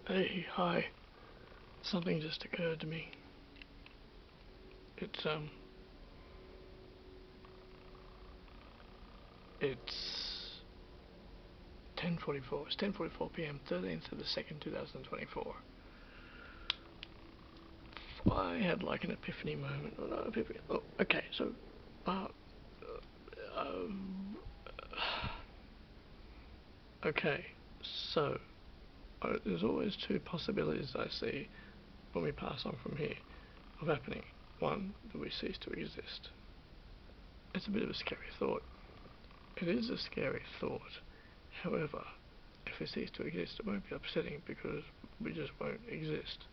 Hey, hi. Something just occurred to me. It's it's 10:44. It's 10:44 p.m. 13th of the second, 2024. I had like an epiphany moment. Oh, not epiphany. Oh, okay. So, uh, um, okay. So, there's always two possibilities I see when we pass on from here of happening. One, that we cease to exist. It's a bit of a scary thought. It is a scary thought. However, if it ceases to exist, it won't be upsetting because we just won't exist.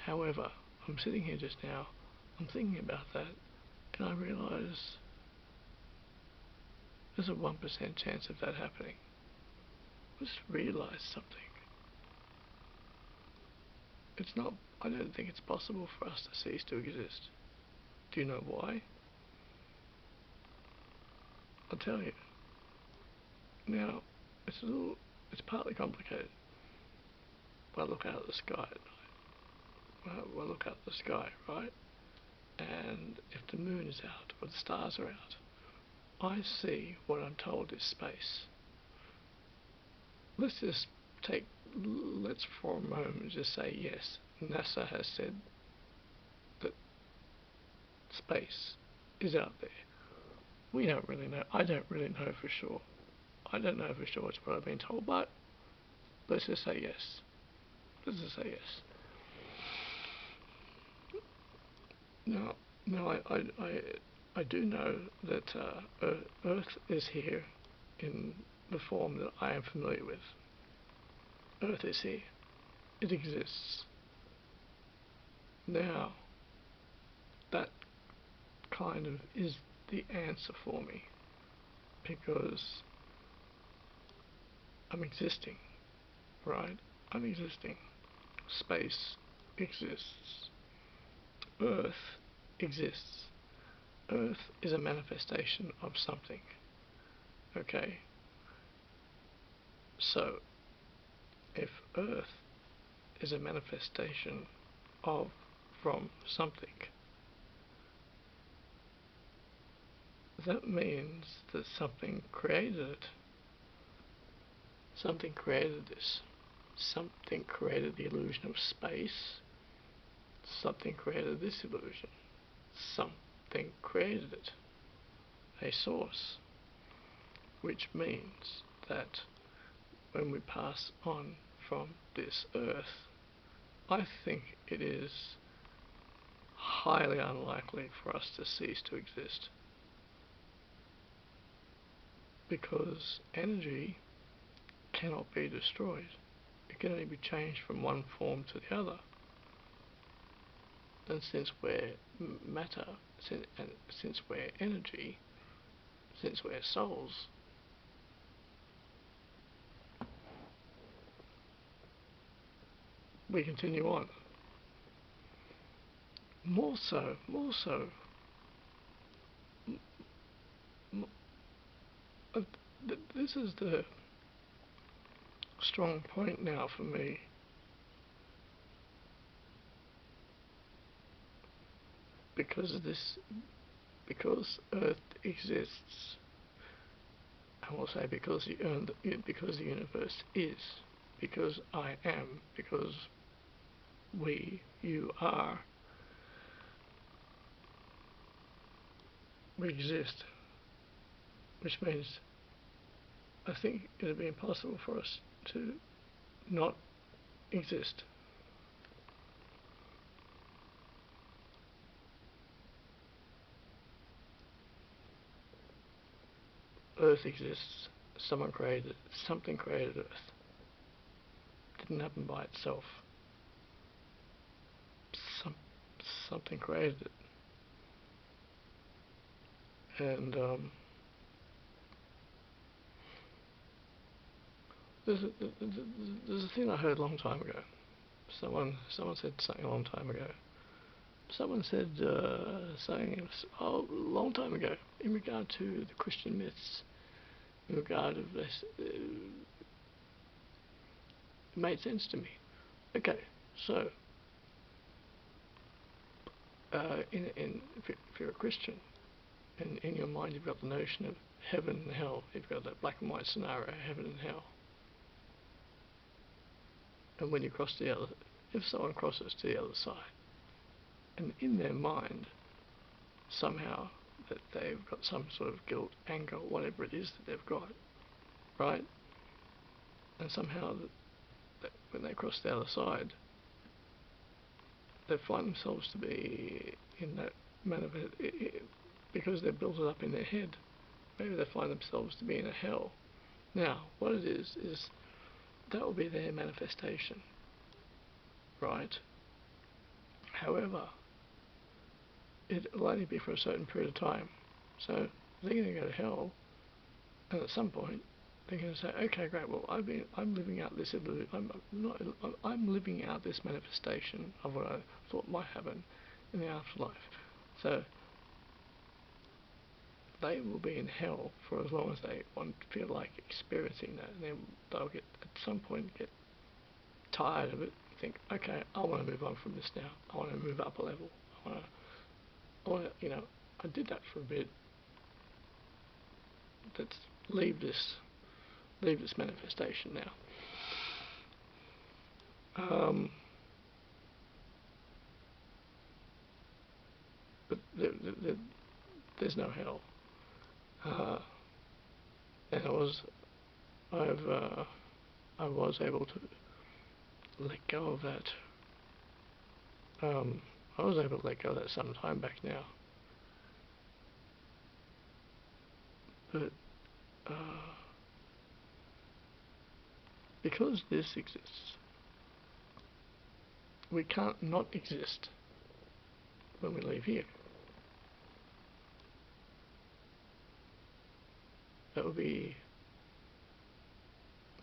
However, I'm sitting here just now, I'm thinking about that, and I realise there's a 1% chance of that happening. I just realised something. I don't think it's possible for us to cease to exist. Do you know why? I'll tell you. Now, it's partly complicated. Well, I look out at the sky at night. Well, look out at the sky, right? And if the moon is out or the stars are out, I see what I'm told is space. Let's just let's for a moment just say yes. NASA has said that space is out there. We don't really know. I don't really know for sure. I don't know for sure it's what I've been told, but let's just say yes. Let's just say yes. Now I do know that Earth is here in the form that I am familiar with. Earth is here. It exists. Now, that kind of is the answer for me because I'm existing, right? I'm existing. Space exists. Earth exists. Earth is a manifestation of something. Okay? So, if Earth is a manifestation of from something, that means that something created it. Something created this. Something created the illusion of space. Something created this illusion. Something created it. A source. Which means that when we pass on from this earth, I think it is highly unlikely for us to cease to exist. Because energy cannot be destroyed. It can only be changed from one form to the other. And since we're matter, and since we're energy, since we're souls, we continue on. More so, this is the strong point now for me. Because Earth exists, I will say because the universe is, because I am, because you are, we exist, which means I think it would be impossible for us to not exist. Earth exists. Something created Earth. It didn't happen by itself. Something created it. And there's a thing I heard a long time ago. Someone said something a long time ago. Someone said something a long time ago in regard to the Christian myths, in regard of this, made sense to me. Okay, so if you're a Christian, and in your mind you've got the notion of heaven and hell, you've got that black and white scenario, heaven and hell. And when you cross if someone crosses to the other side, and in their mind, somehow, that they've got some sort of guilt, anger, whatever it is that they've got, right? And somehow, that when they cross the other side, they find themselves to be in that because they've built it up in their head. Maybe they find themselves to be in a hell. Now, what it is that will be their manifestation, right? However, it will only be for a certain period of time. So they're going to go to hell, and at some point they're going to say, okay, great. Well, I'm living out this I'm living out this manifestation of what I thought might happen in the afterlife. So they will be in hell for as long as they feel like experiencing that, and then they'll at some point get tired of it. Think, okay, I want to move on from this now. I want to move up a level. I want to, I did that for a bit. Let's leave this manifestation now. But there's no hell. And I was able to let go of that. I was able to let go of that some time back now. But because this exists, we can't not exist when we leave here. That would be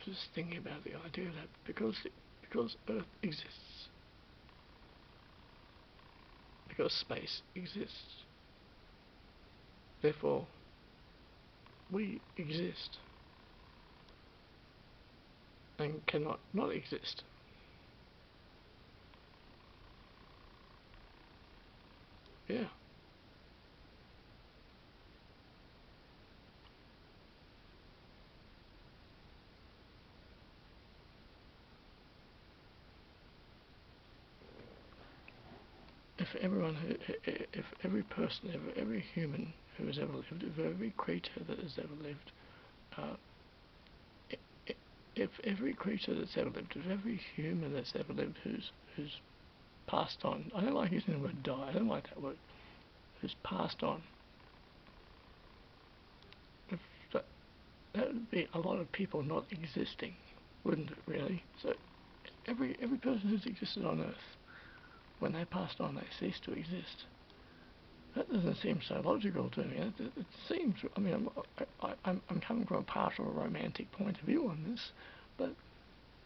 just thinking about the idea that because Earth exists, because space exists, therefore we exist and cannot not exist. Yeah. If every person, every human who has ever lived, if every creature that has ever lived, if every creature that's ever lived, if every human that's ever lived who's passed on, I don't like using the word die, I don't like that word, who's passed on, if that would be a lot of people not existing, wouldn't it really? So every person who's existed on Earth, when they passed on, they ceased to exist. That doesn't seem so logical to me. It seems, I mean, I'm coming from a partial romantic point of view on this, but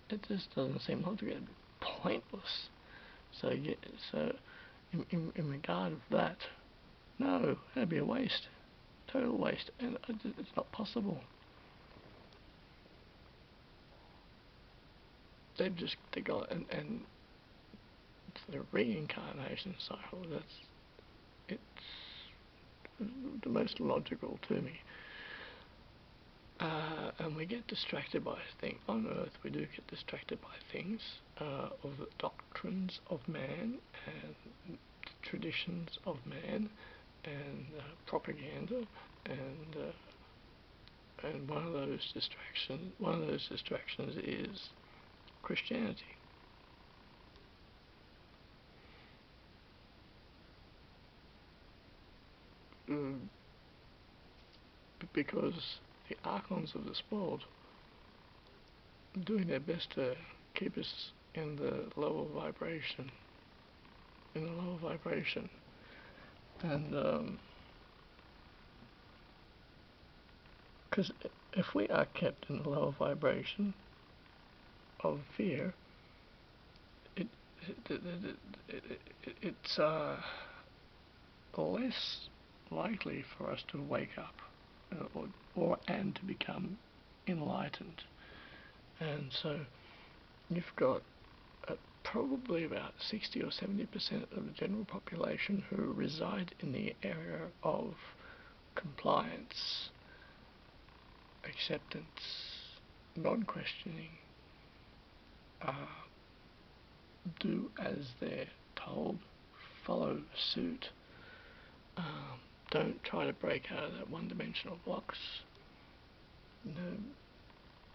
it just doesn't seem logical. It'd be pointless. So yeah, so in regard of that, no, that'd be a waste, total waste, and it's not possible. They got and the reincarnation cycle. It's the most logical to me. And we get distracted by things. On Earth, we do get distracted by things of the doctrines of man and traditions of man and propaganda and one of those distractions is Christianity. Because the archons of this world are doing their best to keep us in the lower vibration. And because if we are kept in the lower vibration of fear, it's less likely for us to wake up and to become enlightened. And so you've got probably about 60 or 70% of the general population who reside in the area of compliance, acceptance, non-questioning, do as they're told, follow suit, don't try to break out of that one-dimensional box.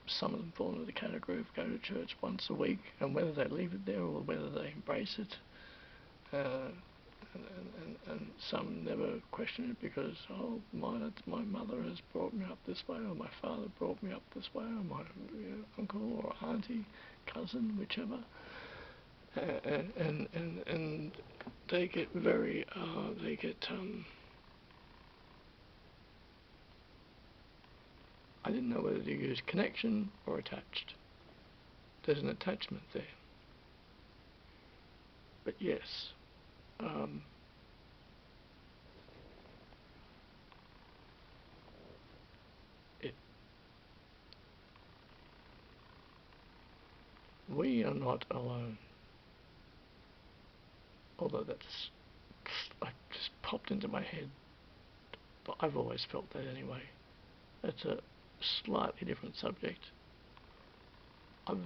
Some of them fall into the category of go to church once a week, and whether they leave it there or whether they embrace it, and some never question it because, oh, my mother has brought me up this way, or my father brought me up this way, or my uncle or auntie, cousin, whichever, and they get very, I didn't know whether to use connection or attached. There's an attachment there. But yes, we are not alone. Although that's like just popped into my head. But I've always felt that anyway. It's a slightly different subject. I've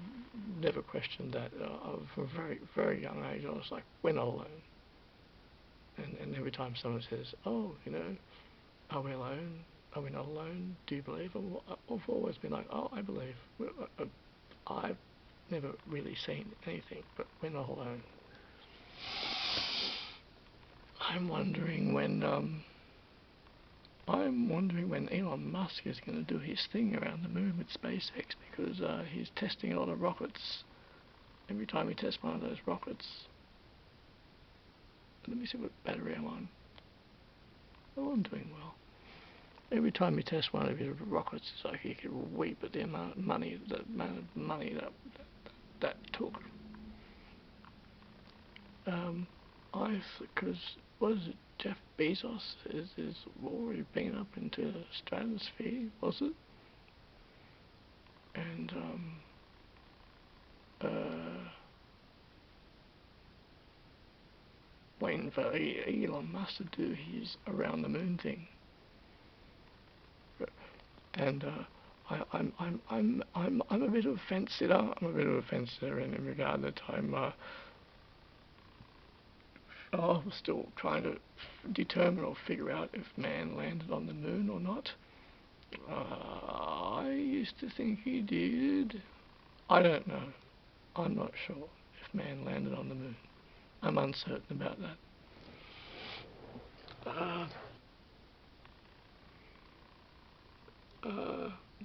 never questioned that. From a very, very young age, I was like, we're not alone. And every time someone says, oh, are we alone? Are we not alone? Do you believe? I've always been like, oh, I believe. I've never really seen anything, but we're not alone. I'm wondering when Elon Musk is going to do his thing around the moon with SpaceX, because he's testing a lot of rockets. Every time he tests one of those rockets, let me see what battery I'm on. Oh, I'm doing well. Every time he tests one of his rockets, it's like he could weep at the amount of money that took. Because what is it? Jeff Bezos is already been up into the stratosphere, was it? And waiting for Elon Musk to do his around the moon thing. And I'm a bit of a fence sitter. I'm a bit of a fence sitter in regard that I'm still trying to determine or figure out if man landed on the moon or not. I used to think he did. I don't know. I'm not sure if man landed on the moon. I'm uncertain about that.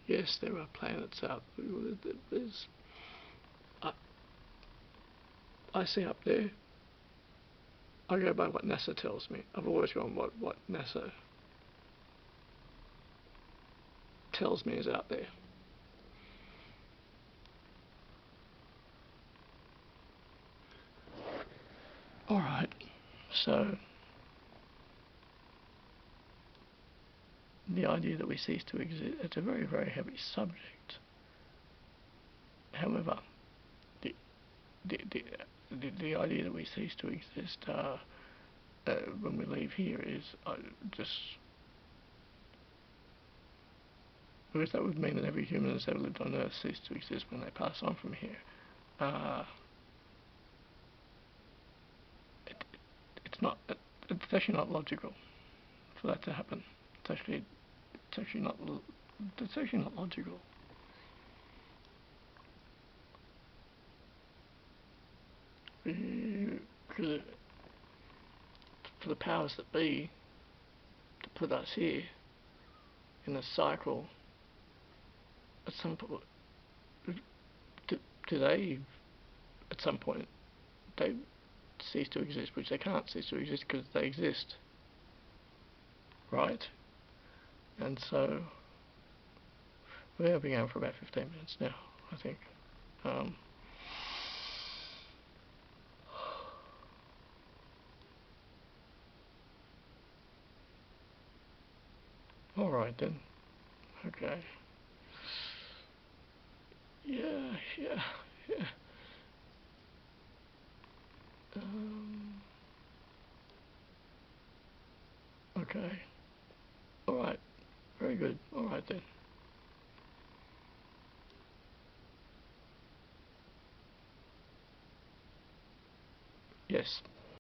Yes, there are planets out there. I see up there. I go by what NASA tells me. I've always gone what NASA tells me is out there. Alright, so the idea that we cease to exist, it's a very, very heavy subject. However, the idea that we cease to exist when we leave here is just because that would mean that every human that's ever lived on Earth ceased to exist when they pass on from here. It's actually not logical for that to happen. It's actually not logical. Because for the powers that be to put us here in a cycle, at some point, do they, at some point, they cease to exist, which they can't cease to exist because they exist, right? And so we have been going for about 15 minutes now, I think. Alright then. Okay. Yeah. Okay. Alright. Very good. Alright then. Yes.